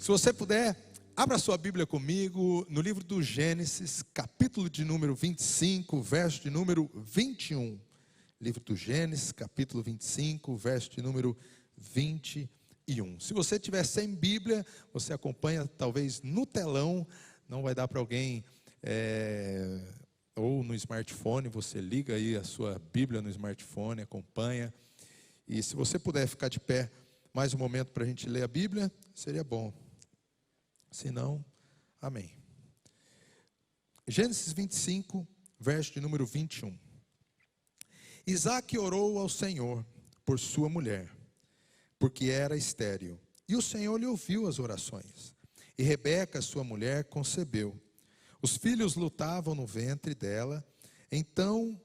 Se você puder, abra sua Bíblia comigo no livro do Gênesis, capítulo de número 25, verso de número 21. Livro do Gênesis, capítulo 25, verso de número 21. Se você tiver sem Bíblia, você acompanha talvez no telão, não vai dar para alguém, ou no smartphone, você liga aí a sua Bíblia no smartphone, acompanha. E se você puder ficar de pé mais um momento para a gente ler a Bíblia, seria bom. Se não, amém. Gênesis 25, verso de número 21. Isaque orou ao Senhor por sua mulher, porque era estéril. E o Senhor lhe ouviu as orações. E Rebeca, sua mulher, concebeu. Os filhos lutavam no ventre dela. Então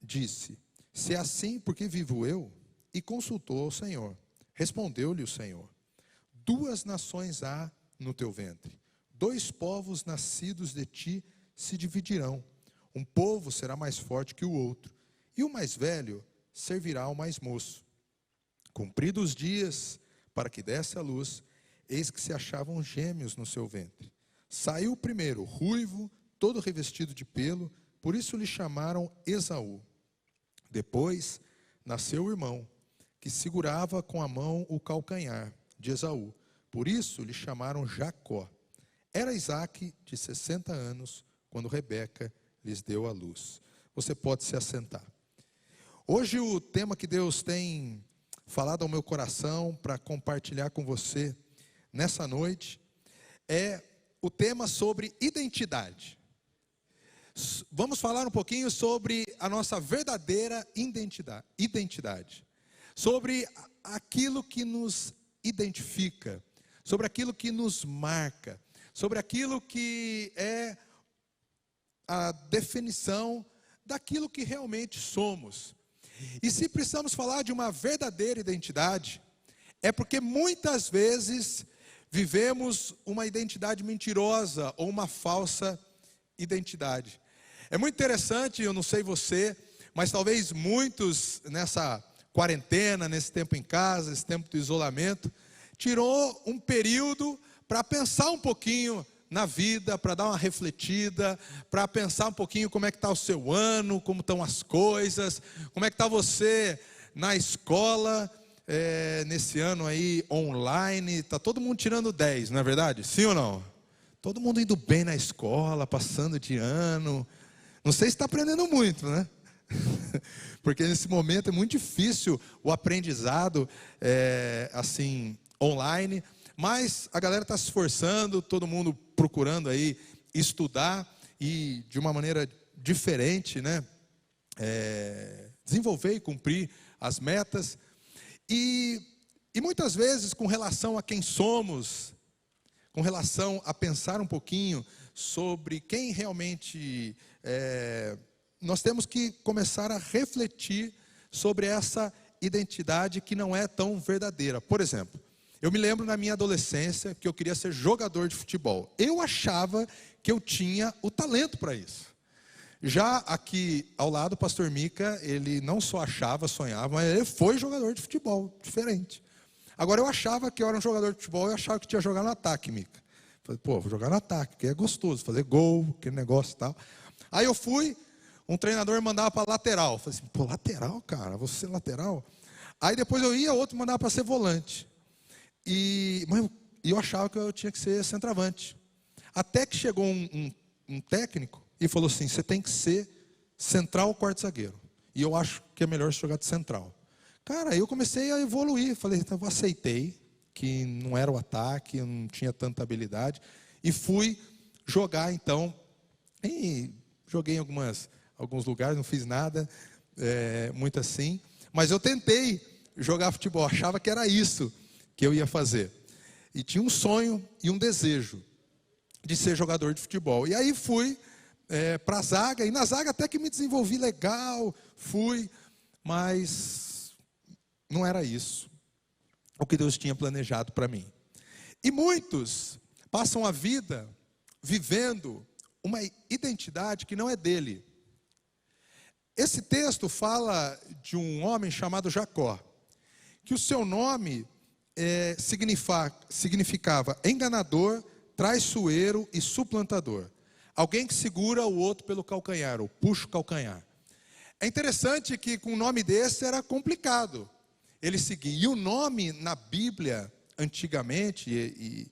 disse: se é assim, por que vivo eu? E consultou ao Senhor. Respondeu-lhe o Senhor: 2 nações há no teu ventre, 2 povos nascidos de ti se dividirão. Um povo será mais forte que o outro, e o mais velho servirá ao mais moço. Cumpridos os dias para que desse à luz, eis que se achavam gêmeos no seu ventre. Saiu o primeiro, ruivo, todo revestido de pelo, por isso lhe chamaram Esaú. Depois nasceu o irmão, que segurava com a mão o calcanhar de Esaú. Por isso lhe chamaram Jacó. Era Isaque de 60 anos, quando Rebeca lhes deu a luz. Você pode se assentar. Hoje o tema que Deus tem falado ao meu coração para compartilhar com você nessa noite é o tema sobre identidade. Vamos falar um pouquinho sobre a nossa verdadeira identidade. Sobre aquilo que nos identifica, sobre aquilo que nos marca, sobre aquilo que é a definição daquilo que realmente somos. E se precisamos falar de uma verdadeira identidade, é porque muitas vezes vivemos uma identidade mentirosa ou uma falsa identidade. É muito interessante, eu não sei você, mas talvez muitos nessa quarentena, nesse tempo em casa, esse tempo do isolamento, tirou um período para pensar um pouquinho na vida, para dar uma refletida, para pensar um pouquinho como é que está o seu ano, como estão as coisas, como é que está você na escola, nesse ano aí online, está todo mundo tirando 10, não é verdade? Sim ou não? Todo mundo indo bem na escola, passando de ano, não sei se está aprendendo muito, né? Porque nesse momento é muito difícil o aprendizado, assim, online, mas a galera está se esforçando, todo mundo procurando aí estudar e de uma maneira diferente, né? Desenvolver e cumprir as metas. E muitas vezes com relação a quem somos, com relação a pensar um pouquinho sobre quem realmente nós temos que começar a refletir sobre essa identidade que não é tão verdadeira. Por exemplo, eu me lembro na minha adolescência que eu queria ser jogador de futebol. Eu achava que eu tinha o talento para isso. Já aqui ao lado, o pastor Mica, ele não só achava, sonhava, mas ele foi jogador de futebol, diferente. Agora eu achava que eu era um jogador de futebol, eu achava que tinha que jogar no ataque, Mica. Falei, vou jogar no ataque, porque é gostoso, fazer gol, aquele negócio e tal. Aí eu fui, um treinador me mandava para lateral. Falei assim, lateral, cara, vou ser lateral? Aí depois eu ia, outro mandava para ser volante. Mas eu achava que eu tinha que ser centroavante. Até que chegou um técnico e falou assim, você tem que ser central ou quarto zagueiro. E eu acho que é melhor você jogar de central. Cara, aí eu comecei a evoluir. Falei, então eu aceitei que não era o ataque, eu não tinha tanta habilidade. E fui jogar então. E joguei em alguns lugares, não fiz nada muito assim. Mas eu tentei jogar futebol, achava que era isso que eu ia fazer. E tinha um sonho e um desejo de ser jogador de futebol. E aí fui para a zaga, e na zaga até que me desenvolvi legal, fui, mas não era isso o que Deus tinha planejado para mim. E muitos passam a vida vivendo uma identidade que não é dele. Esse texto fala de um homem chamado Jacó, que o seu nome significava enganador, traiçoeiro e suplantador. Alguém que segura o outro pelo calcanhar, ou puxa o calcanhar. É interessante que com um nome desse era complicado ele seguir. E o nome na Bíblia, antigamente,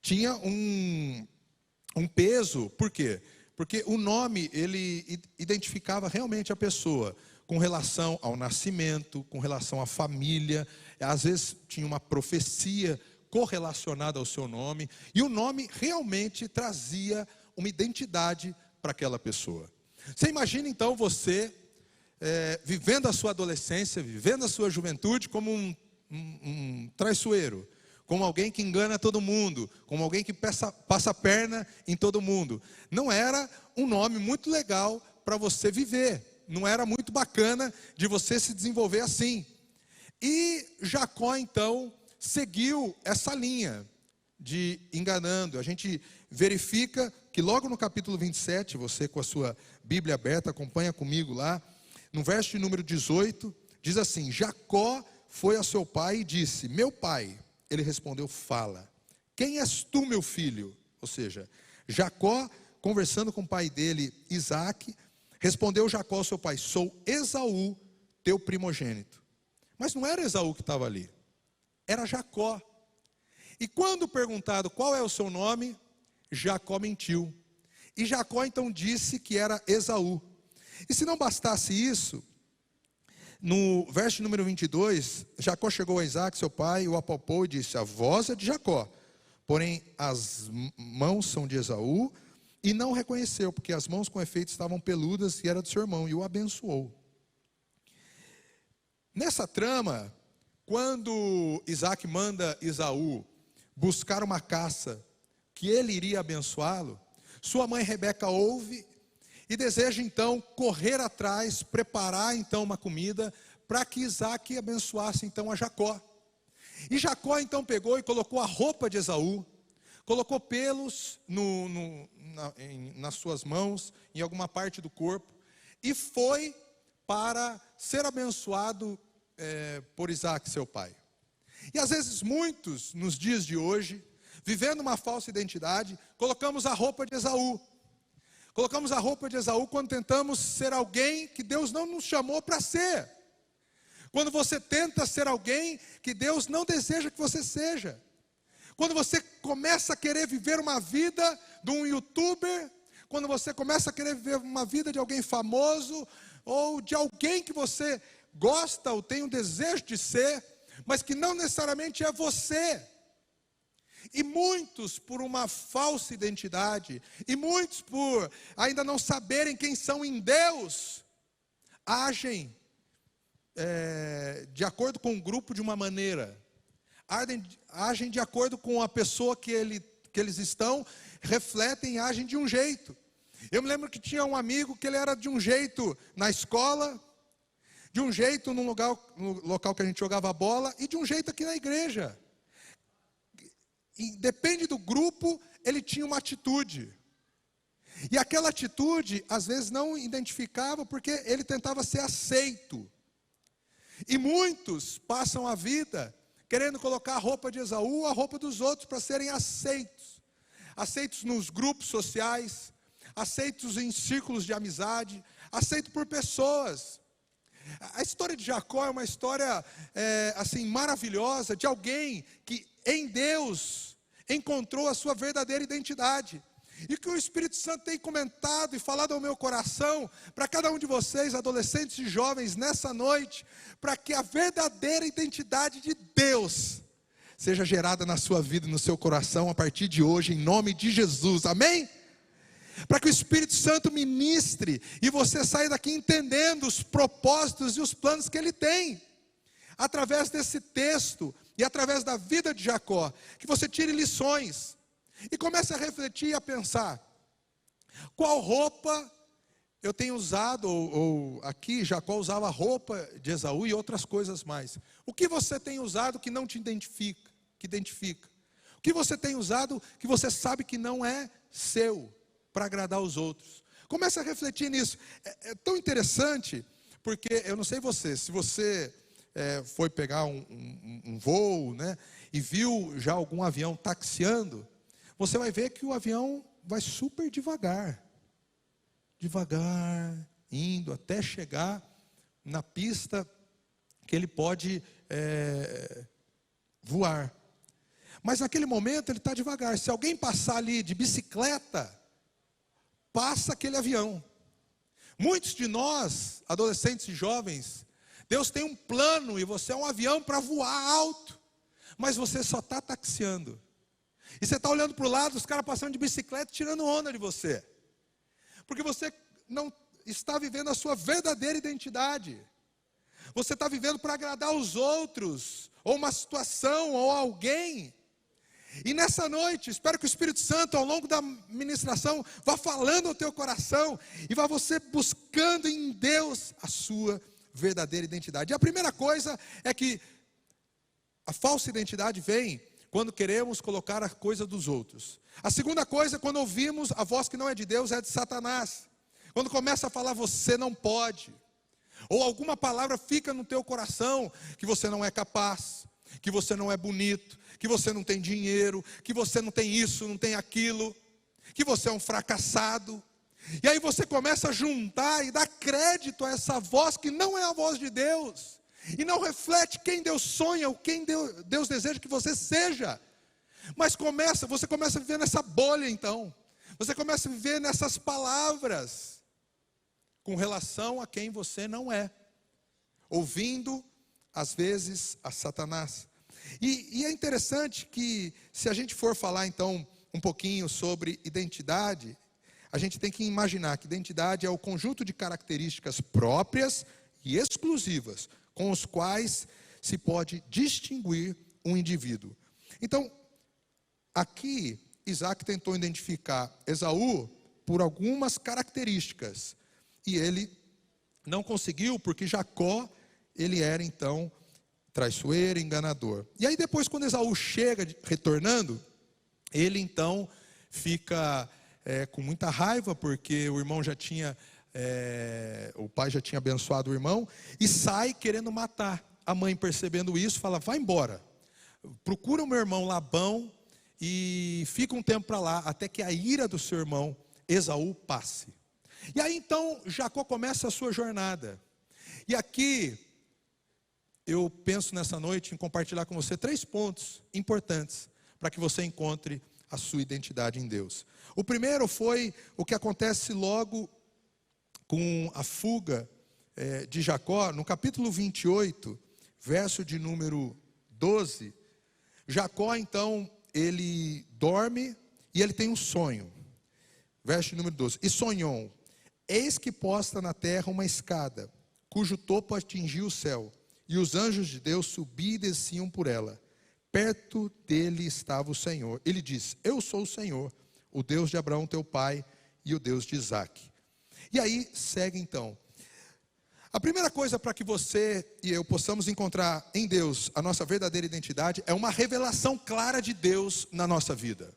tinha um peso. Por quê? Porque o nome, ele identificava realmente a pessoa, com relação ao nascimento, com relação à família. Às vezes tinha uma profecia correlacionada ao seu nome. E o nome realmente trazia uma identidade para aquela pessoa. Você imagina então você vivendo a sua adolescência, vivendo a sua juventude como um traiçoeiro, como alguém que engana todo mundo, como alguém que passa a perna em todo mundo. Não era um nome muito legal para você viver, não era muito bacana de você se desenvolver assim. E Jacó então seguiu essa linha de enganando. A gente verifica que logo no capítulo 27, você com a sua Bíblia aberta, acompanha comigo lá, no verso de número 18, diz assim: Jacó foi a seu pai e disse: meu pai. Ele respondeu: fala. Quem és tu, meu filho? Ou seja, Jacó, conversando com o pai dele, Isaac, respondeu Jacó ao seu pai: sou Esaú, teu primogênito. Mas não era Esaú que estava ali, era Jacó. E quando perguntado qual é o seu nome, Jacó mentiu. E Jacó então disse que era Esaú. E se não bastasse isso, no verso número 22, Jacó chegou a Isaac, seu pai, o apalpou e disse: a voz é de Jacó, porém as mãos são de Esaú. E não reconheceu, porque as mãos com efeito estavam peludas e era do seu irmão, e o abençoou. Nessa trama, quando Isaac manda Esaú buscar uma caça que ele iria abençoá-lo, sua mãe Rebeca ouve e deseja então correr atrás, preparar então uma comida para que Isaac abençoasse então a Jacó. E Jacó então pegou e colocou a roupa de Esaú, colocou pelos nas suas mãos, em alguma parte do corpo, e foi para ser abençoado por Isaac, seu pai. E às vezes muitos, nos dias de hoje, vivendo uma falsa identidade, colocamos a roupa de Esaú. Colocamos a roupa de Esaú quando tentamos ser alguém que Deus não nos chamou para ser. Quando você tenta ser alguém que Deus não deseja que você seja. Quando você começa a querer viver uma vida de um youtuber, quando você começa a querer viver uma vida de alguém famoso, ou de alguém que você gosta ou tem um desejo de ser, mas que não necessariamente é você. E muitos por uma falsa identidade, e muitos por ainda não saberem quem são em Deus, agem de acordo com o grupo de uma maneira, agem de acordo com a pessoa que eles estão, refletem e agem de um jeito. Eu me lembro que tinha um amigo que ele era de um jeito na escola, de um jeito no local que a gente jogava bola, e de um jeito aqui na igreja. E depende do grupo, ele tinha uma atitude. E aquela atitude, às vezes, não identificava, porque ele tentava ser aceito. E muitos passam a vida querendo colocar a roupa de Esaú, a roupa dos outros, para serem aceitos. Aceitos nos grupos sociais, aceitos em círculos de amizade, aceitos por pessoas. A história de Jacó é uma história assim maravilhosa, de alguém que em Deus encontrou a sua verdadeira identidade. E que o Espírito Santo tem comentado e falado ao meu coração, para cada um de vocês, adolescentes e jovens, nessa noite, para que a verdadeira identidade de Deus seja gerada na sua vida e no seu coração a partir de hoje, em nome de Jesus, amém? Para que o Espírito Santo ministre e você saia daqui entendendo os propósitos e os planos que Ele tem, através desse texto e através da vida de Jacó, que você tire lições. E comece a refletir e a pensar, qual roupa eu tenho usado, ou aqui Jacó usava a roupa de Esaú e outras coisas mais. O que você tem usado que não te identifica, que identifica? O que você tem usado que você sabe que não é seu, para agradar os outros? Comece a refletir nisso. É tão interessante, porque eu não sei você, se você foi pegar um voo, né, e viu já algum avião taxiando, você vai ver que o avião vai super devagar, indo até chegar na pista que ele pode voar. Mas naquele momento ele está devagar. Se alguém passar ali de bicicleta, passa aquele avião. Muitos de nós, adolescentes e jovens, Deus tem um plano e você é um avião para voar alto, mas você só está taxiando. E você está olhando para o lado, os caras passando de bicicleta, tirando onda de você. Porque você não está vivendo a sua verdadeira identidade. Você está vivendo para agradar os outros, ou uma situação, ou alguém. E nessa noite, espero que o Espírito Santo, ao longo da ministração, vá falando ao teu coração, e vá você buscando em Deus a sua verdadeira identidade. E a primeira coisa é que a falsa identidade vem quando queremos colocar a coisa dos outros. A segunda coisa é quando ouvimos a voz que não é de Deus, é de Satanás. Quando começa a falar, você não pode. Ou alguma palavra fica no teu coração, que você não é capaz, que você não é bonito, que você não tem dinheiro, que você não tem isso, não tem aquilo, que você é um fracassado. E aí você começa a juntar e dar crédito a essa voz que não é a voz de Deus, e não reflete quem Deus sonha, ou quem Deus deseja que você seja. Mas você começa a viver nessa bolha então, você começa a viver nessas palavras, com relação a quem você não é, ouvindo às vezes a Satanás. E é interessante que, se a gente for falar então um pouquinho sobre identidade, a gente tem que imaginar que identidade é o conjunto de características próprias e exclusivas com os quais se pode distinguir um indivíduo. Então, aqui Isaac tentou identificar Esaú por algumas características, e ele não conseguiu, porque Jacó, ele era então traiçoeiro, enganador. E aí depois, quando Esaú chega retornando, ele então fica com muita raiva, porque o irmão já tinha, o pai já tinha abençoado o irmão, e sai querendo matar. A mãe, percebendo isso, fala, vai embora, procura o meu irmão Labão, e fica um tempo para lá, até que a ira do seu irmão Esaú passe. E aí então Jacó começa a sua jornada. E aqui eu penso nessa noite em compartilhar com você 3 pontos importantes para que você encontre a sua identidade em Deus. O primeiro foi o que acontece logo com a fuga de Jacó, no capítulo 28, verso de número 12. Jacó então, ele dorme e ele tem um sonho. Verso de número 12. E sonhou: eis que posta na terra uma escada, cujo topo atingia o céu, e os anjos de Deus subiam e desciam por ela. Perto dele estava o Senhor. Ele diz: eu sou o Senhor, o Deus de Abraão teu pai, e o Deus de Isaque. E aí segue então. A primeira coisa para que você e eu possamos encontrar em Deus a nossa verdadeira identidade é uma revelação clara de Deus na nossa vida.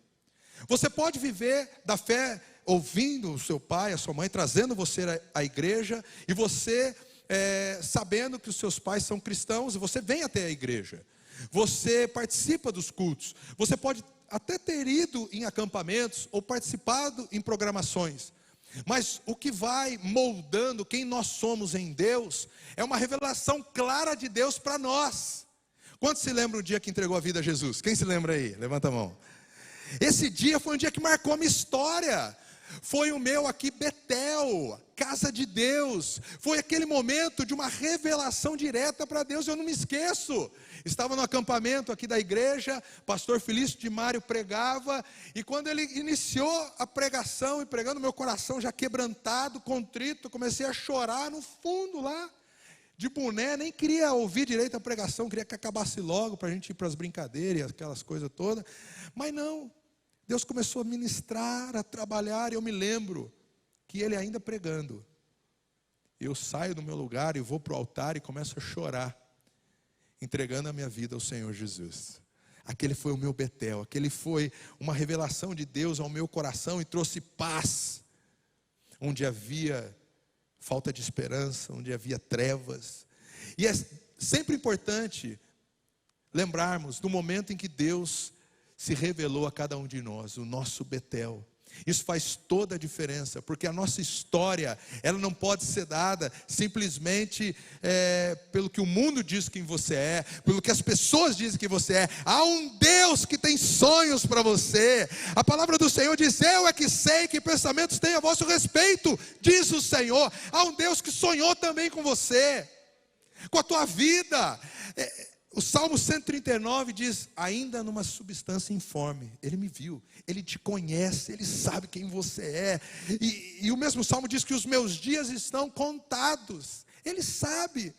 Você pode viver da fé ouvindo o seu pai, a sua mãe, trazendo você à igreja, e você sabendo que os seus pais são cristãos, e você vem até a igreja, você participa dos cultos, você pode até ter ido em acampamentos, ou participado em programações, mas o que vai moldando quem nós somos em Deus, é uma revelação clara de Deus para nós. Quantos se lembram do dia que entregou a vida a Jesus? Quem se lembra aí? Levanta a mão. Esse dia foi um dia que marcou a minha história. Foi o meu aqui Betel, casa de Deus. Foi aquele momento de uma revelação direta para Deus, eu não me esqueço. Estava no acampamento aqui da igreja, pastor Felício de Mário pregava, e quando ele iniciou a pregação, e pregando, meu coração já quebrantado, contrito, comecei a chorar no fundo lá, de boné, nem queria ouvir direito a pregação, queria que acabasse logo, para a gente ir para as brincadeiras, aquelas coisas todas, mas não. Deus começou a ministrar, a trabalhar, e eu me lembro que ele ainda pregando, eu saio do meu lugar e vou para o altar e começo a chorar, entregando a minha vida ao Senhor Jesus. Aquele foi o meu Betel, aquele foi uma revelação de Deus ao meu coração e trouxe paz, onde havia falta de esperança, onde havia trevas. E sempre importante lembrarmos do momento em que Deus se revelou a cada um de nós, o nosso Betel. Isso faz toda a diferença, porque a nossa história, ela não pode ser dada simplesmente pelo que o mundo diz que você é, pelo que as pessoas dizem que você é. Há um Deus que tem sonhos para você. A palavra do Senhor diz: eu é que sei que pensamentos têm a vosso respeito, diz o Senhor. Há um Deus que sonhou também com você, com a tua vida. O Salmo 139 diz: ainda numa substância informe, Ele me viu, Ele te conhece, Ele sabe quem você é. E o mesmo Salmo diz que os meus dias estão contados, Ele sabe.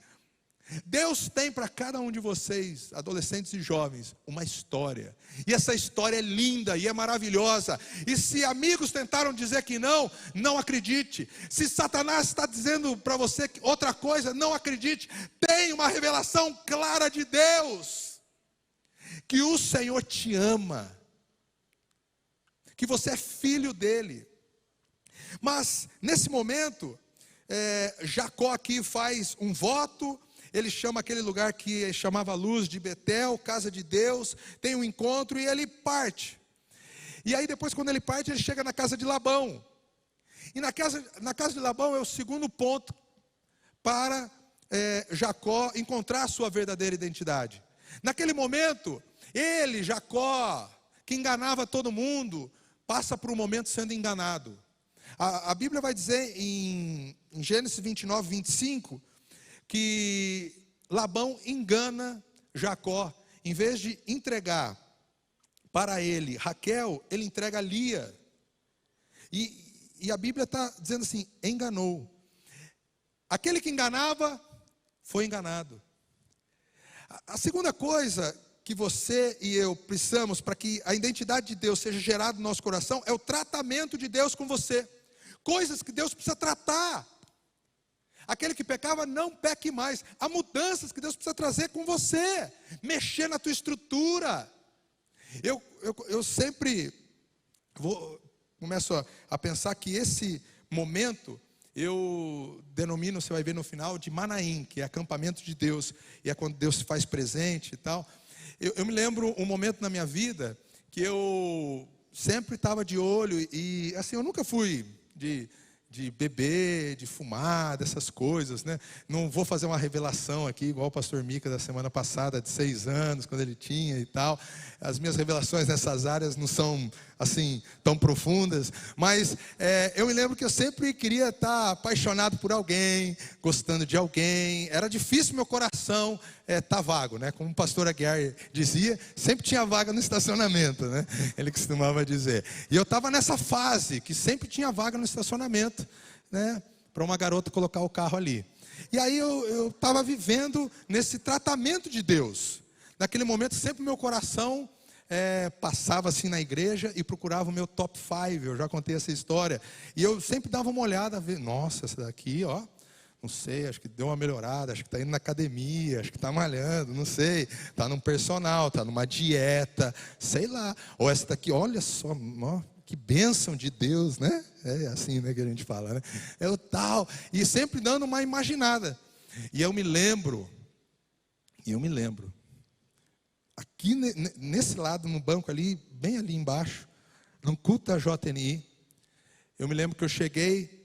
Deus tem para cada um de vocês, adolescentes e jovens, uma história. E essa história é linda e é maravilhosa. E se amigos tentaram dizer que não, não acredite. Se Satanás está dizendo para você outra coisa, não acredite. Tem uma revelação clara de Deus, que o Senhor te ama, que você é filho dele. Mas nesse momento, Jacó aqui faz um voto. Ele chama aquele lugar que chamava Luz de Betel, casa de Deus, tem um encontro e ele parte. E aí depois, quando ele parte, ele chega na casa de Labão. E na casa de Labão é o segundo ponto para Jacó encontrar a sua verdadeira identidade. Naquele momento, ele, Jacó, que enganava todo mundo, passa por um momento sendo enganado. A Bíblia vai dizer em Gênesis 29, 25... que Labão engana Jacó. Em vez de entregar para ele Raquel, ele entrega Lia. E a Bíblia está dizendo assim: enganou. Aquele que enganava, foi enganado. A segunda coisa que você e eu precisamos para que a identidade de Deus seja gerada no nosso coração é o tratamento de Deus com você. Coisas que Deus precisa tratar. Aquele que pecava, não peque mais. Há mudanças que Deus precisa trazer com você, mexer na tua estrutura. Eu sempre começo a pensar que esse momento, eu denomino, você vai ver no final, de Manaim, que é acampamento de Deus, e é quando Deus se faz presente e tal. Eu me lembro um momento na minha vida, que eu sempre estava de olho, e assim, eu nunca fui de beber, de fumar, dessas coisas, né? Não vou fazer uma revelação aqui, igual o pastor Mica da semana passada, de 6 anos, quando ele tinha e tal. As minhas revelações nessas áreas não são, assim, tão profundas. Mas eu me lembro que eu sempre queria estar apaixonado por alguém, gostando de alguém. Era difícil meu coração estar vago, né? Como o pastor Aguiar dizia, sempre tinha vaga no estacionamento, né? Ele costumava dizer. E eu estava nessa fase, que sempre tinha vaga no estacionamento, né? Para uma garota colocar o carro ali. E aí eu estava vivendo nesse tratamento de Deus. Naquele momento sempre meu coração passava assim na igreja e procurava o meu top 5. Eu já contei essa história. E eu sempre dava uma olhada, nossa, essa daqui, ó, não sei, acho que deu uma melhorada, acho que está indo na academia, acho que está malhando, não sei, está num personal, está numa dieta, sei lá. Ou essa daqui, olha só, ó, que bênção de Deus, né? É assim, né, que a gente fala, né? É o tal. E sempre dando uma imaginada. E eu me lembro, aqui nesse lado, no banco ali, bem ali embaixo, num culto da JNI, eu me lembro que eu cheguei,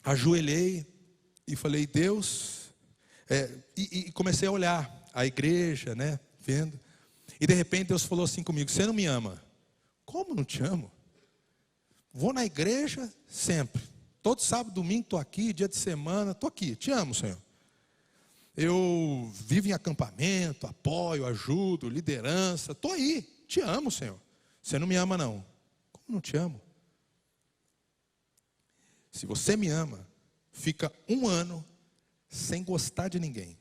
ajoelhei e falei: Deus, e comecei a olhar a igreja, né, vendo. E de repente Deus falou assim comigo: você não me ama? Como não te amo? Vou na igreja sempre. Todo sábado, domingo estou aqui, dia de semana, estou aqui. Te amo, Senhor. Eu vivo em acampamento, apoio, ajudo, liderança. Estou aí. Te amo, Senhor. Você não me ama, não. Como não te amo? Se você me ama, fica 1 ano sem gostar de ninguém.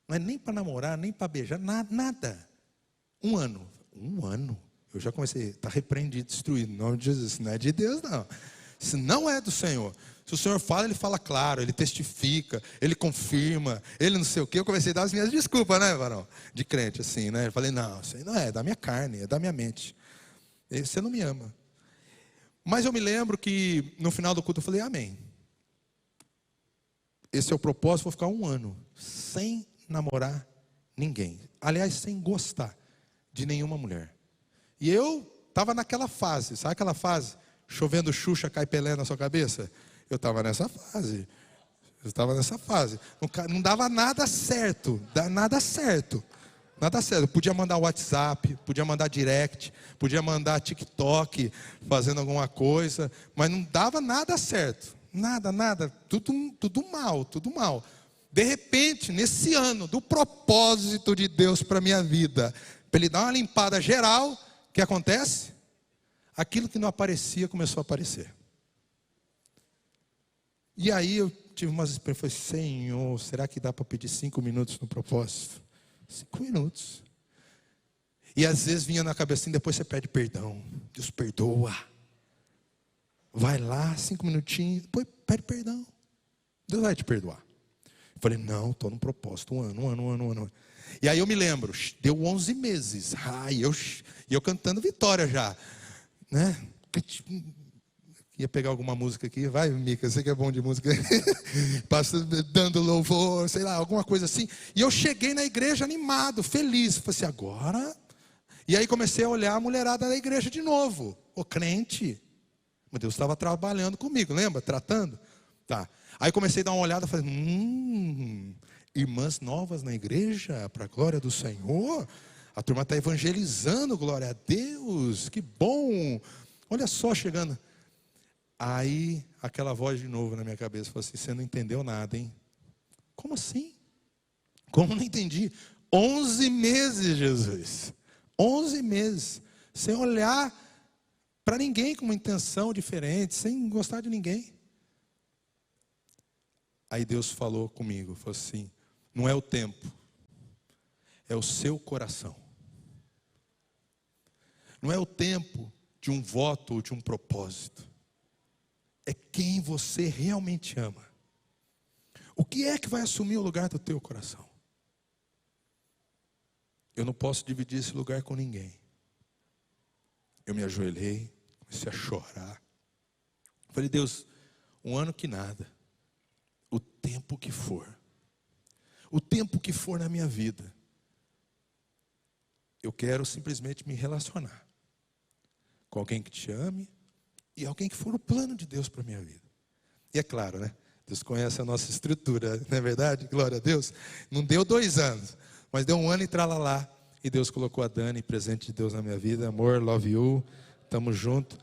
Não é nem para namorar, nem para beijar, nada. 1 ano. 1 ano. Eu já comecei, está repreendido, destruído, em nome de Jesus. Isso não é de Deus, não. Isso não é do Senhor. Se o Senhor fala, Ele fala claro, Ele testifica, Ele confirma, Ele não sei o quê. Eu comecei a dar as minhas desculpas, né, varão? De crente, assim, né? Eu falei: não, isso aí não é da minha carne, é da minha mente. Você não me ama. Mas eu me lembro que no final do culto eu falei: amém. Esse é o propósito, vou ficar 1 ano sem namorar ninguém. Aliás, sem gostar de nenhuma mulher. E eu estava naquela fase, sabe aquela fase? Chovendo Xuxa, cai Pelé na sua cabeça? Eu estava nessa fase. Não dava nada certo, nada certo. Nada certo. Eu podia mandar WhatsApp, podia mandar direct, podia mandar TikTok fazendo alguma coisa, mas não dava nada certo. Nada. Tudo mal. De repente, nesse ano, do propósito de Deus para a minha vida, para Ele dar uma limpada geral, o que acontece? Aquilo que não aparecia começou a aparecer. E aí eu tive umas experiências, falei, Senhor, será que dá para pedir 5 minutos no propósito? 5 minutos. E às vezes vinha na cabeça assim, depois você pede perdão. Deus perdoa. Vai lá, 5 minutinhos, depois pede perdão. Deus vai te perdoar. Eu falei, não, estou no propósito, um ano. E aí eu me lembro, deu 11 meses. E eu cantando vitória já. Né? Ia pegar alguma música aqui, vai, Mica, você que é bom de música, passa dando louvor, sei lá, alguma coisa assim. E eu cheguei na igreja animado, feliz. Falei assim, agora. E aí comecei a olhar a mulherada da igreja de novo. Ô crente, mas Deus estava trabalhando comigo, lembra? Tratando? Tá. Aí comecei a dar uma olhada, falei, irmãs novas na igreja, para a glória do Senhor. A turma está evangelizando, glória a Deus, que bom. Olha só, chegando. Aí, aquela voz de novo na minha cabeça, falou assim, você não entendeu nada, hein? Como assim? Como não entendi? 11 meses, Jesus. 11 meses. Sem olhar para ninguém com uma intenção diferente, sem gostar de ninguém. Aí Deus falou comigo, falou assim, não é o tempo, é o seu coração. Não é o tempo de um voto ou de um propósito. É quem você realmente ama. O que é que vai assumir o lugar do teu coração? Eu não posso dividir esse lugar com ninguém. Eu me ajoelhei, comecei a chorar. Falei, Deus, um ano que nada. O tempo que for. O tempo que for na minha vida. Eu quero simplesmente me relacionar com alguém que te ame e alguém que for o plano de Deus para a minha vida. E é claro, né? Deus conhece a nossa estrutura, não é verdade? Glória a Deus. Não deu 2 anos, mas deu 1 ano e tralalá. E Deus colocou a Dani, presente de Deus na minha vida. Amor, love you, estamos juntos.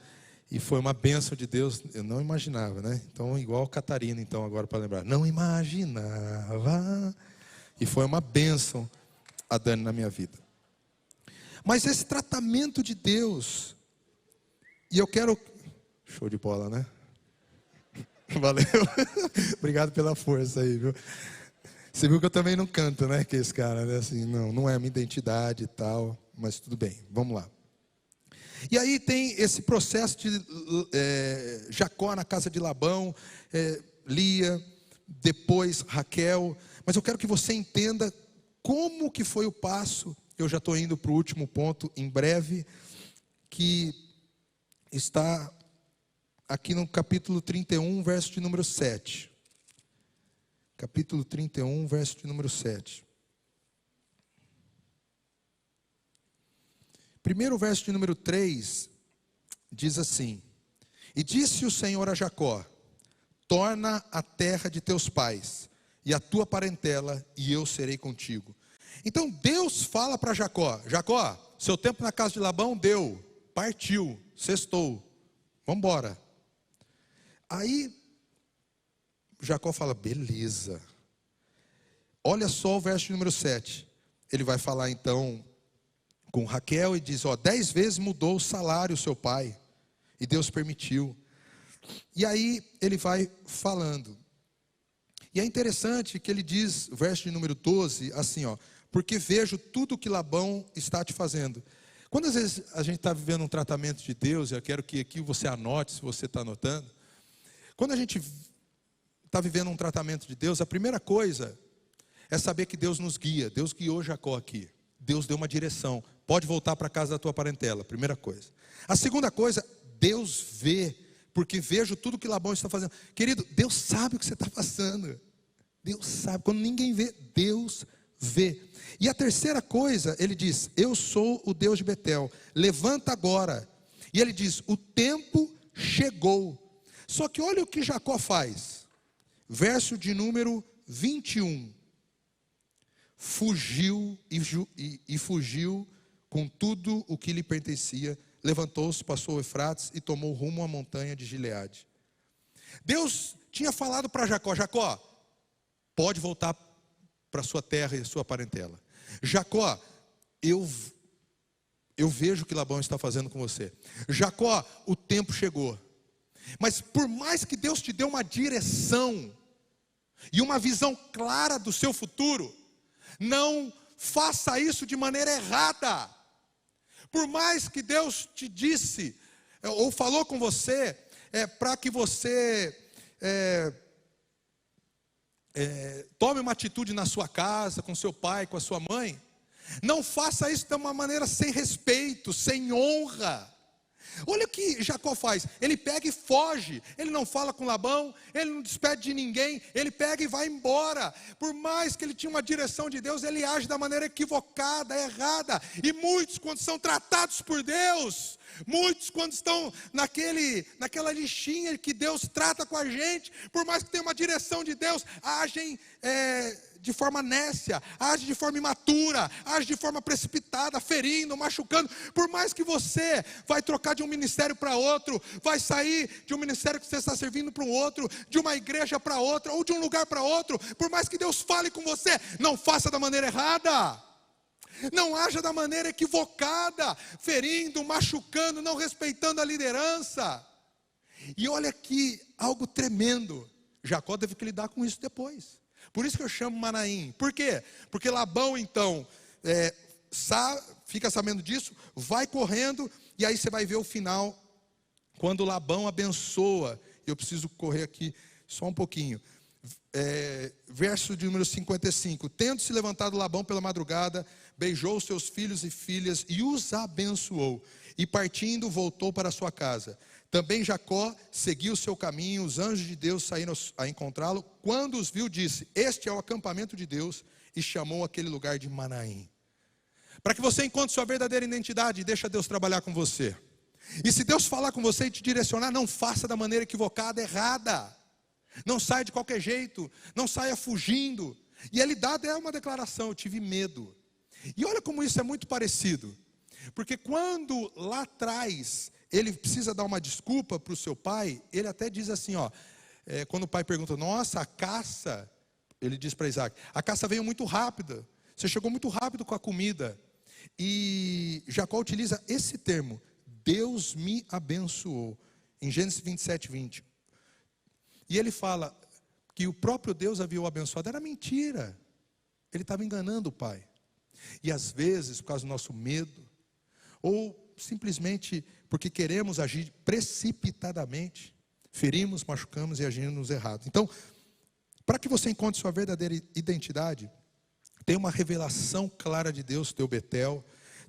E foi uma bênção de Deus, eu não imaginava, né? Então, igual Catarina, então, agora para lembrar. Não imaginava. E foi uma bênção a Dani na minha vida. Mas esse tratamento de Deus, e eu quero... Show de bola, né? Valeu. Obrigado pela força aí, viu? Você viu que eu também não canto, né? Que esse cara, né? Assim, não é a minha identidade e tal, mas tudo bem, vamos lá. E aí tem esse processo de Jacó na casa de Labão, Lia, depois Raquel. Mas eu quero que você entenda como que foi o passo. Eu já estou indo para o último ponto em breve, que está aqui no capítulo 31, verso de número 7. Capítulo 31, verso de número 7. Primeiro verso de número 3 diz assim: E disse o Senhor a Jacó: torna a terra de teus pais e a tua parentela, e eu serei contigo. Então Deus fala para Jacó: Jacó, seu tempo na casa de Labão deu, partiu, sextou, vamos embora. Aí Jacó fala, beleza. Olha só o verso de número 7. Ele vai falar então com Raquel e diz, 10 vezes mudou o salário seu pai, e Deus permitiu. E aí ele vai falando. E é interessante que ele diz, verso de número 12, assim, porque vejo tudo que Labão está te fazendo. Quando às vezes a gente está vivendo um tratamento de Deus, eu quero que aqui você anote, se você está anotando. Quando a gente está vivendo um tratamento de Deus, a primeira coisa é saber que Deus nos guia. Deus guiou Jacó aqui. Deus deu uma direção. Pode voltar para a casa da tua parentela, primeira coisa. A segunda coisa, Deus vê, porque vejo tudo que Labão está fazendo. Querido, Deus sabe o que você está passando. Deus sabe, quando ninguém vê, Deus vê. E a terceira coisa, ele diz: eu sou o Deus de Betel, levanta agora. E ele diz: o tempo chegou. Só que olha o que Jacó faz. Verso de número 21. Fugiu e fugiu com tudo o que lhe pertencia. Levantou-se, passou o Eufrates e tomou rumo à montanha de Gileade. Deus tinha falado para Jacó: Jacó, pode voltar para sua terra e sua parentela. Jacó, eu vejo o que Labão está fazendo com você. Jacó, o tempo chegou. Mas por mais que Deus te dê uma direção e uma visão clara do seu futuro, não faça isso de maneira errada. Por mais que Deus te disse ou falou com você, para que você tome uma atitude na sua casa, com seu pai, com a sua mãe, não faça isso de uma maneira sem respeito, sem honra. Olha o que Jacó faz, ele pega e foge, ele não fala com Labão, ele não despede de ninguém, ele pega e vai embora. Por mais que ele tinha uma direção de Deus, ele age da maneira equivocada, errada. E muitos, quando são tratados por Deus, muitos quando estão naquela listinha que Deus trata com a gente, por mais que tenha uma direção de Deus, agem de forma nécia, age de forma imatura, age de forma precipitada, ferindo, machucando. Por mais que você vai trocar de um ministério para outro, vai sair de um ministério que você está servindo para um outro, de uma igreja para outra, ou de um lugar para outro, por mais que Deus fale com você, não faça da maneira errada. Não haja da maneira equivocada, ferindo, machucando, não respeitando a liderança. E olha aqui, algo tremendo. Jacó teve que lidar com isso depois. Por isso que eu chamo Manaim. Por quê? Porque Labão então fica sabendo disso, vai correndo, e aí você vai ver o final, quando Labão abençoa. Eu preciso correr aqui só um pouquinho. Verso de número 55. Tendo se levantado Labão pela madrugada, beijou seus filhos e filhas e os abençoou. E partindo voltou para sua casa. Também Jacó seguiu o seu caminho, os anjos de Deus saíram a encontrá-lo. Quando os viu, disse: este é o acampamento de Deus, e chamou aquele lugar de Manaim. Para que você encontre sua verdadeira identidade, deixa Deus trabalhar com você. E se Deus falar com você e te direcionar, não faça da maneira equivocada, errada. Não saia de qualquer jeito, não saia fugindo. E ele dá uma declaração: eu tive medo. E olha como isso é muito parecido. Porque quando lá atrás ele precisa dar uma desculpa para o seu pai, ele até diz assim, quando o pai pergunta: nossa, a caça, ele diz para Isaac: a caça veio muito rápida, você chegou muito rápido com a comida. E Jacó utiliza esse termo: Deus me abençoou, em Gênesis 27, 20. E ele fala que o próprio Deus havia o abençoado. Era mentira, ele estava enganando o pai. E às vezes, por causa do nosso medo, ou simplesmente porque queremos agir precipitadamente, ferimos, machucamos e agimos errado. Então, para que você encontre sua verdadeira identidade, tenha uma revelação clara de Deus, teu Betel,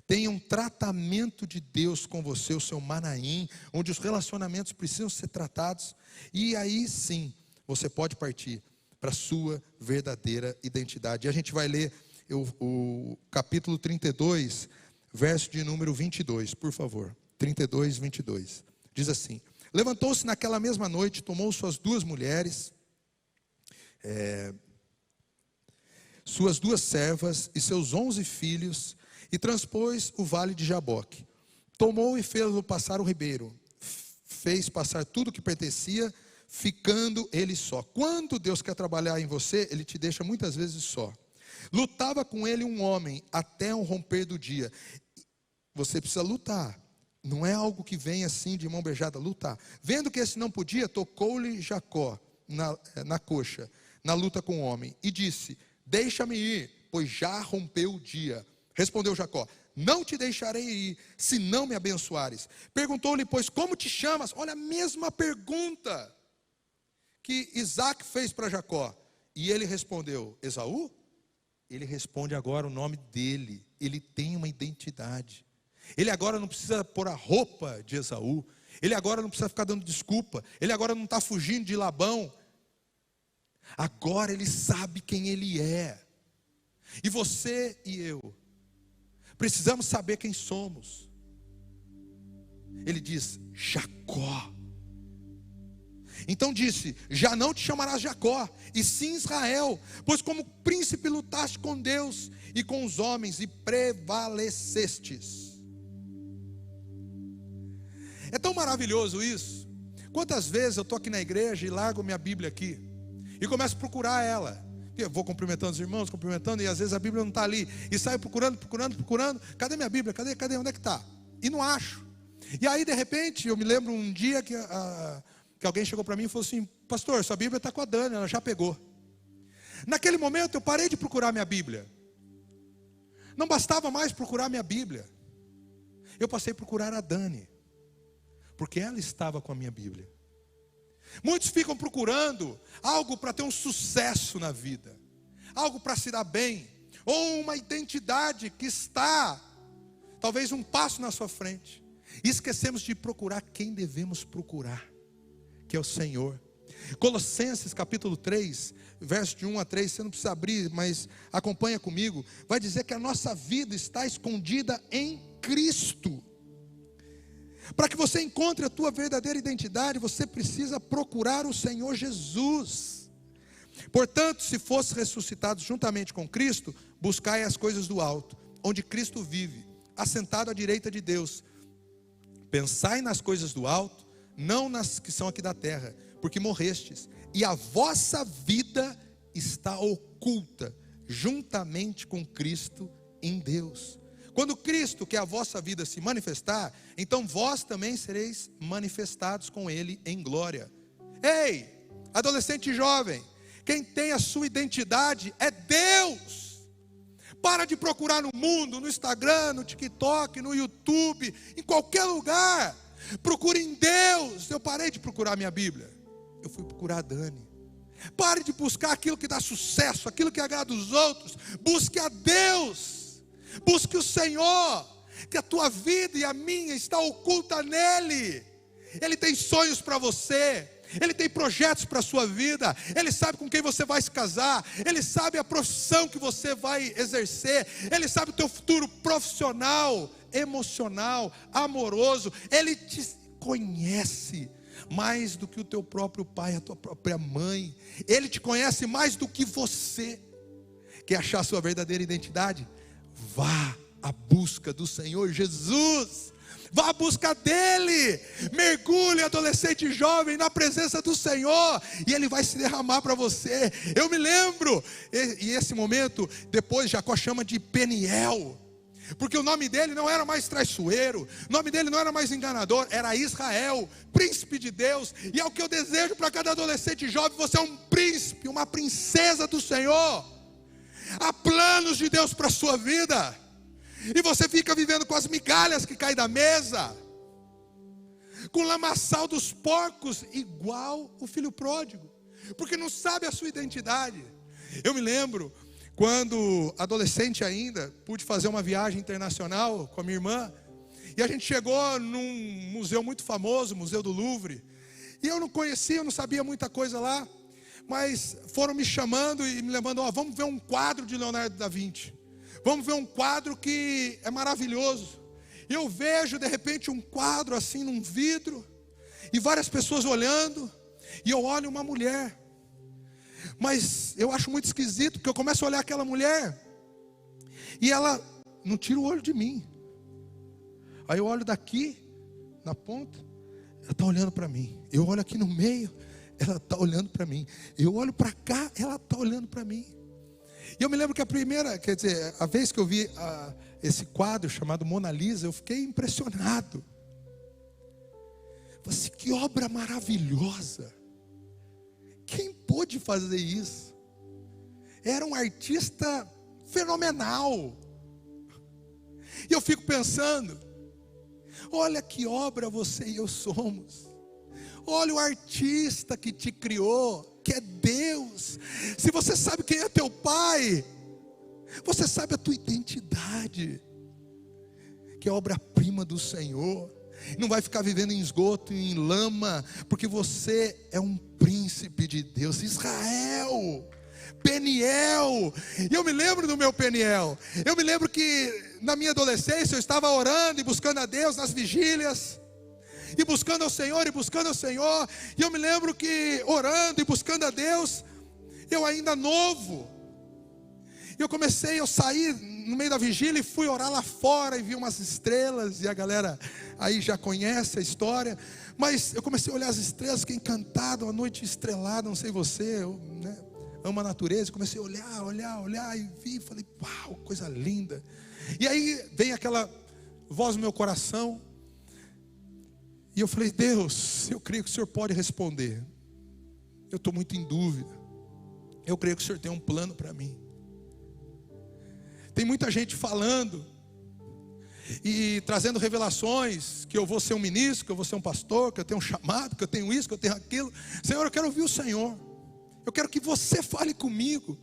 tenha um tratamento de Deus com você, o seu Manaim, onde os relacionamentos precisam ser tratados, e aí sim, você pode partir para a sua verdadeira identidade. E a gente vai ler o capítulo 32, verso de número 22, por favor. 32, 22. Diz assim: levantou-se naquela mesma noite, tomou suas duas mulheres, suas duas servas e seus 11 filhos, e transpôs o vale de Jaboque. Tomou e fez-o passar o ribeiro, fez passar tudo que pertencia, ficando ele só. Quando Deus quer trabalhar em você, ele te deixa muitas vezes só. Lutava com ele um homem até o romper do dia. Você precisa lutar. Não é algo que vem assim de mão beijada, lutar. Vendo que esse não podia, tocou-lhe Jacó na coxa, na luta com o homem, e disse: deixa-me ir, pois já rompeu o dia. Respondeu Jacó: não te deixarei ir, se não me abençoares. Perguntou-lhe, pois, como te chamas? Olha a mesma pergunta que Isaac fez para Jacó. E ele respondeu: Esaú? Ele responde agora o nome dele. Ele tem uma identidade. Ele agora não precisa pôr a roupa de Esaú. Ele agora não precisa ficar dando desculpa. Ele agora não está fugindo de Labão. Agora ele sabe quem ele é. E você e eu precisamos saber quem somos. Ele diz: Jacó. Então disse: já não te chamarás Jacó, e sim Israel, pois como príncipe lutaste com Deus e com os homens, e prevalecestes. É tão maravilhoso isso. Quantas vezes eu estou aqui na igreja e largo minha Bíblia aqui e começo a procurar ela. Eu vou cumprimentando os irmãos, cumprimentando, e às vezes a Bíblia não está ali. E saio procurando. Cadê minha Bíblia? Cadê? Onde é que está? E não acho. E aí de repente, eu me lembro um dia que alguém chegou para mim e falou assim: pastor, sua Bíblia está com a Dani, ela já pegou. Naquele momento eu parei de procurar minha Bíblia. Não bastava mais procurar minha Bíblia. Eu passei a procurar a Dani, porque ela estava com a minha Bíblia. Muitos ficam procurando algo para ter um sucesso na vida, algo para se dar bem, ou uma identidade que está talvez um passo na sua frente. E esquecemos de procurar quem devemos procurar, que é o Senhor. Colossenses capítulo 3, verso de 1 a 3, você não precisa abrir, mas acompanha comigo. Vai dizer que a nossa vida está escondida em Cristo. Para que você encontre a tua verdadeira identidade, você precisa procurar o Senhor Jesus. Portanto, se fosse ressuscitado juntamente com Cristo, buscai as coisas do alto, onde Cristo vive, assentado à direita de Deus. Pensai nas coisas do alto, não nas que são aqui da terra, porque morrestes, e a vossa vida está oculta, juntamente com Cristo em Deus. Quando Cristo, que é a vossa vida, se manifestar, então vós também sereis manifestados com Ele em glória. Ei, adolescente jovem, quem tem a sua identidade é Deus. Para de procurar no mundo, no Instagram, no TikTok, no YouTube, em qualquer lugar. Procure em Deus. Eu parei de procurar minha Bíblia, eu fui procurar a Dani. Pare de buscar aquilo que dá sucesso, aquilo que agrada os outros. Busque a Deus. Busque o Senhor, que a tua vida e a minha está oculta nele. Ele tem sonhos para você, Ele tem projetos para a sua vida. Ele sabe com quem você vai se casar, Ele sabe a profissão que você vai exercer, Ele sabe o teu futuro profissional, emocional, amoroso. Ele te conhece mais do que o teu próprio pai, a tua própria mãe. Ele te conhece mais do que você. Quer achar a sua verdadeira identidade? Vá à busca do Senhor Jesus. Vá à busca dele. Mergulhe, adolescente jovem, na presença do Senhor, e Ele vai se derramar para você. Eu me lembro, e esse momento, depois Jacó chama de Peniel, porque o nome dele não era mais traiçoeiro, o nome dele não era mais enganador, era Israel, príncipe de Deus. E é o que eu desejo para cada adolescente jovem: você é um príncipe, uma princesa do Senhor. Há planos de Deus para a sua vida, e você fica vivendo com as migalhas que caem da mesa, com o lamaçal dos porcos, igual o filho pródigo, porque não sabe a sua identidade. Eu me lembro, quando adolescente ainda, pude fazer uma viagem internacional com a minha irmã, e a gente chegou num museu muito famoso, o Museu do Louvre, e eu não conhecia, eu não sabia muita coisa lá, mas foram me chamando e me levando: vamos ver um quadro de Leonardo da Vinci, vamos ver um quadro que é maravilhoso. E eu vejo de repente um quadro assim num vidro, e várias pessoas olhando, e eu olho uma mulher, mas eu acho muito esquisito, porque eu começo a olhar aquela mulher, e ela não tira o olho de mim. Aí eu olho daqui, na ponta, ela está olhando para mim. Eu olho aqui no meio, ela está olhando para mim. Eu olho para cá, ela está olhando para mim. E eu me lembro que a vez que eu vi esse quadro chamado Mona Lisa, eu fiquei impressionado. Falei assim: que obra maravilhosa! Quem pôde fazer isso? Era um artista fenomenal. E eu fico pensando: olha que obra você e eu somos. Olha o artista que te criou, que é Deus. Se você sabe quem é teu pai, você sabe a tua identidade, que é obra-prima do Senhor. Não vai ficar vivendo em esgoto, em lama, porque você é um príncipe de Deus. Israel, Peniel. E eu me lembro do meu Peniel. Eu me lembro que na minha adolescência eu estava orando e buscando a Deus nas vigílias, e buscando ao Senhor, e buscando ao Senhor. E eu me lembro que orando e buscando a Deus, eu ainda novo, eu saí no meio da vigília e fui orar lá fora e vi umas estrelas, e a galera aí já conhece a história, mas eu comecei a olhar as estrelas, fiquei encantado, uma noite estrelada, não sei você, eu, né, amo a natureza, comecei a olhar, e vi, falei, uau, coisa linda. E aí vem aquela voz no meu coração, e eu falei, Deus, eu creio que o Senhor pode responder, eu estou muito em dúvida, eu creio que o Senhor tem um plano para mim. Tem muita gente falando e trazendo revelações, que eu vou ser um ministro, que eu vou ser um pastor, que eu tenho um chamado, que eu tenho isso, que eu tenho aquilo. Senhor, eu quero ouvir o Senhor, eu quero que você fale comigo.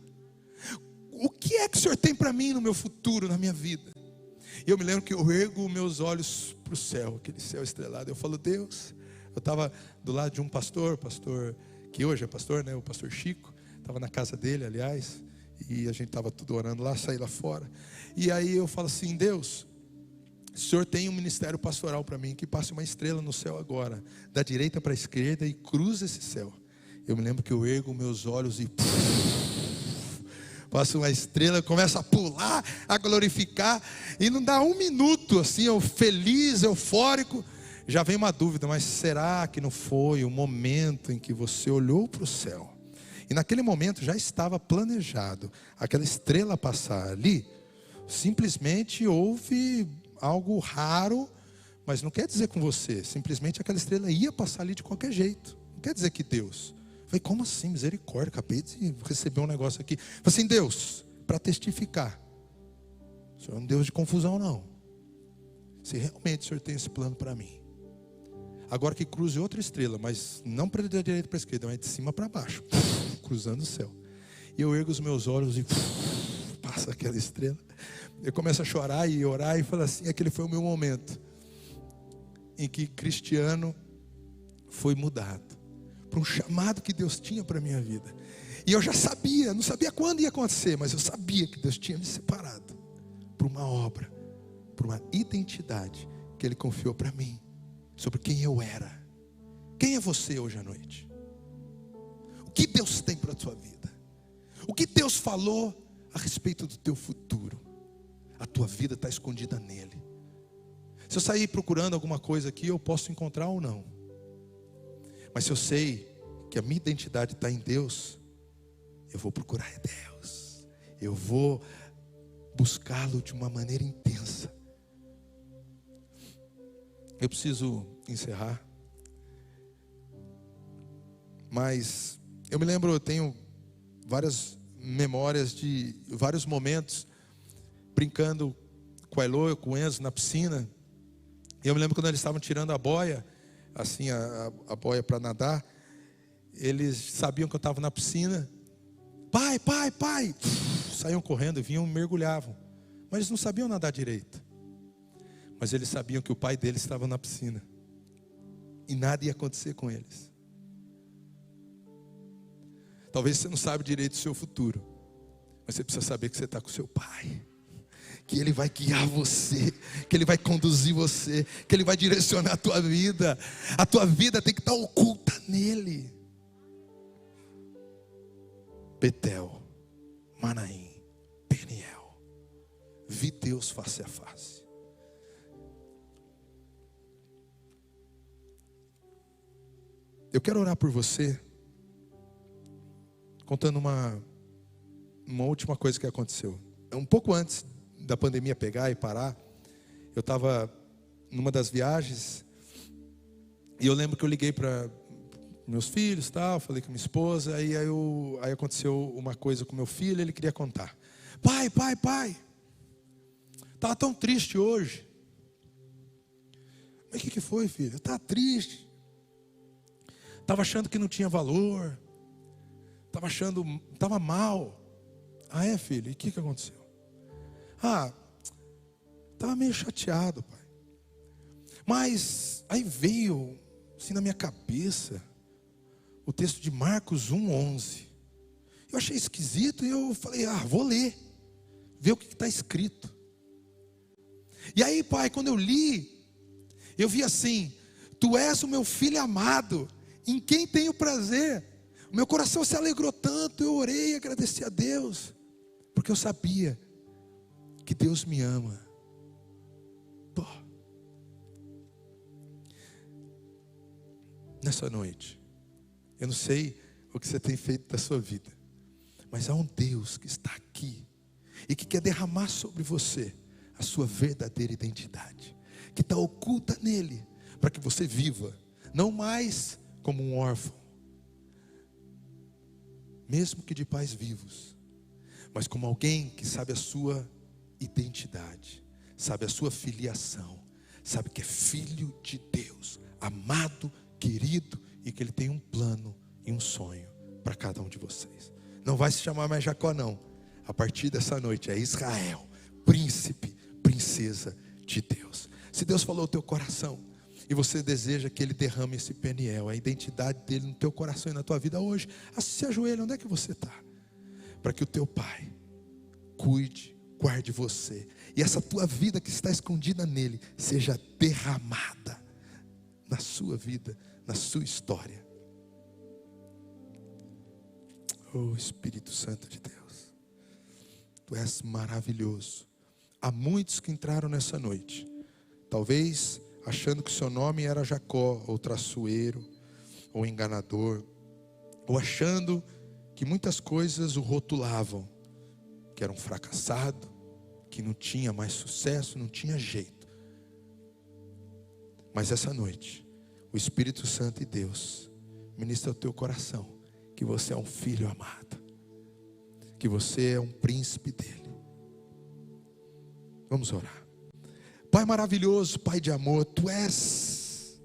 O que é que o Senhor tem para mim no meu futuro, na minha vida? E eu me lembro que eu ergo meus olhos para o céu, aquele céu estrelado. Eu falo, Deus, eu estava do lado de um pastor que hoje é pastor, né, o pastor Chico. Estava na casa dele, aliás, e a gente estava tudo orando lá, saí lá fora. E aí eu falo assim, Deus, o Senhor tem um ministério pastoral para mim, que passe uma estrela no céu agora, da direita para a esquerda, e cruza esse céu. Eu me lembro que eu ergo meus olhos e passa uma estrela, começa a pular, a glorificar, e não dá um minuto assim, eu feliz, eufórico, já vem uma dúvida, mas será que não foi o momento em que você olhou para o céu? E naquele momento já estava planejado aquela estrela passar ali. Simplesmente houve algo raro, mas não quer dizer com você, simplesmente aquela estrela ia passar ali de qualquer jeito. Não quer dizer que Deus. Eu falei, como assim? Misericórdia, acabei de receber um negócio aqui. Eu falei assim, Deus, para testificar, o Senhor é um Deus de confusão não. Se realmente o Senhor tem esse plano para mim, agora que cruze outra estrela, mas não para da direita para a esquerda, mas de cima para baixo, cruzando o céu. E eu ergo os meus olhos e passa aquela estrela. Eu começo a chorar e orar e falo assim, aquele foi o meu momento em que Cristiano foi mudado para um chamado que Deus tinha para a minha vida. E eu já sabia, não sabia quando ia acontecer, mas eu sabia que Deus tinha me separado para uma obra, para uma identidade que Ele confiou para mim, sobre quem eu era. Quem é você hoje à noite? O que Deus tem para a tua vida? O que Deus falou a respeito do teu futuro? A tua vida está escondida nele. Se eu sair procurando alguma coisa aqui, eu posso encontrar ou não. Mas se eu sei que a minha identidade está em Deus, eu vou procurar Deus. Eu vou buscá-lo de uma maneira intensa. Eu preciso encerrar. Mas eu me lembro, eu tenho várias memórias de vários momentos brincando com a Elo, com o Enzo na piscina. E eu me lembro quando eles estavam tirando a boia, assim, a boia para nadar. Eles sabiam que eu estava na piscina. Pai, pai, pai. Saíam correndo, vinham e mergulhavam. Mas eles não sabiam nadar direito. Mas eles sabiam que o pai deles estava na piscina. E nada ia acontecer com eles. Talvez você não saiba direito do seu futuro, mas você precisa saber que você está com o seu pai, que Ele vai guiar você, que Ele vai conduzir você, que Ele vai direcionar a tua vida. A tua vida tem que estar oculta nele. Betel, Manaim, Peniel. Vi Deus face a face. Eu quero orar por você, contando uma última coisa que aconteceu. Um pouco antes da pandemia pegar e parar, eu estava numa das viagens, e eu lembro que eu liguei para meus filhos, tal, falei com minha esposa, aí aconteceu uma coisa com meu filho, ele queria contar. Pai, estava tão triste hoje. Mas o que foi, filho? Eu estava triste. Estava achando que não tinha valor. Estava mal. Ah, é, filho? E o que aconteceu? Estava meio chateado, pai. Mas aí veio, assim, na minha cabeça, o texto de Marcos 1:11. Eu achei esquisito e eu falei, vou ler, ver o que está escrito. E aí, Pai, quando eu li, eu vi assim: Tu és o meu filho amado, em quem tenho prazer. O meu coração se alegrou tanto, eu orei e agradeci a Deus, porque eu sabia que Deus me ama. Nessa noite, eu não sei o que você tem feito da sua vida, mas há um Deus que está aqui e que quer derramar sobre você a sua verdadeira identidade, que está oculta nele, para que você viva, não mais como um órfão, mesmo que de pais vivos, mas como alguém que sabe a sua identidade, sabe a sua filiação, sabe que é filho de Deus, amado, querido, e que Ele tem um plano e um sonho para cada um de vocês. Não vai se chamar mais Jacó não, a partir dessa noite é Israel, príncipe, princesa de Deus. Se Deus falou o teu coração e você deseja que Ele derrame esse Peniel, a identidade dele no teu coração e na tua vida hoje, se ajoelha, onde é que você está? Para que o teu Pai cuide, guarde você, e essa tua vida que está escondida nele seja derramada na sua vida, na sua história. Oh Espírito Santo de Deus, Tu és maravilhoso. Há muitos que entraram nessa noite, talvez achando que o seu nome era Jacó, ou traiçoeiro, ou enganador, ou achando que muitas coisas o rotulavam, que era um fracassado, que não tinha mais sucesso, não tinha jeito. Mas essa noite, o Espírito Santo e Deus ministra ao teu coração que você é um filho amado, que você é um príncipe dele. Vamos orar. Pai maravilhoso, Pai de amor, Tu és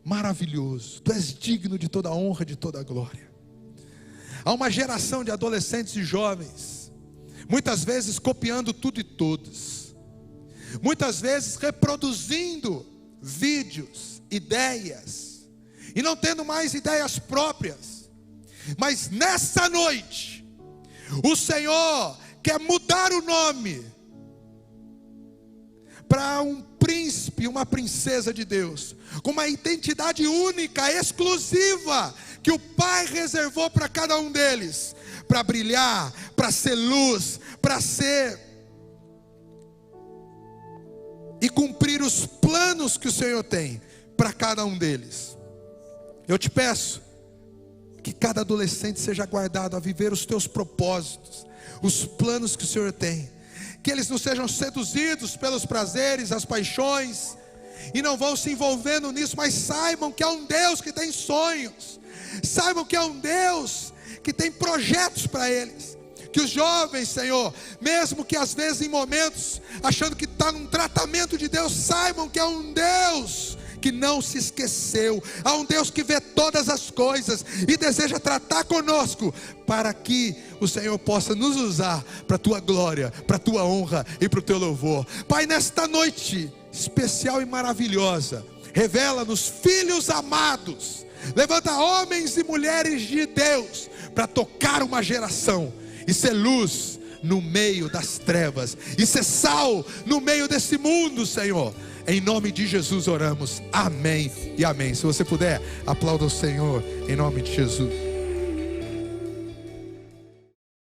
maravilhoso, Tu és digno de toda a honra, de toda a glória. Há uma geração de adolescentes e jovens, muitas vezes copiando tudo e todos, muitas vezes reproduzindo vídeos, ideias, e não tendo mais ideias próprias. Mas nessa noite, o Senhor quer mudar o nome para um príncipe, uma princesa de Deus, com uma identidade única, exclusiva, que o Pai reservou para cada um deles, para brilhar, para ser luz, para ser e cumprir os planos que o Senhor tem para cada um deles. Eu te peço que cada adolescente seja guardado a viver os teus propósitos, os planos que o Senhor tem, que eles não sejam seduzidos pelos prazeres, as paixões, e não vão se envolvendo nisso, mas saibam que há um Deus que tem sonhos, saibam que há um Deus que tem projetos para eles. Que os jovens, Senhor, mesmo que às vezes em momentos achando que está num tratamento de Deus, saibam que há um Deus que não se esqueceu, há um Deus que vê todas as coisas e deseja tratar conosco, para que o Senhor possa nos usar para a Tua glória, para a Tua honra e para o Teu louvor. Pai, nesta noite especial e maravilhosa, revela-nos filhos amados, levanta homens e mulheres de Deus para tocar uma geração e ser luz no meio das trevas, e ser sal no meio desse mundo, Senhor. Em nome de Jesus oramos, amém e amém. Se você puder, aplauda o Senhor, em nome de Jesus.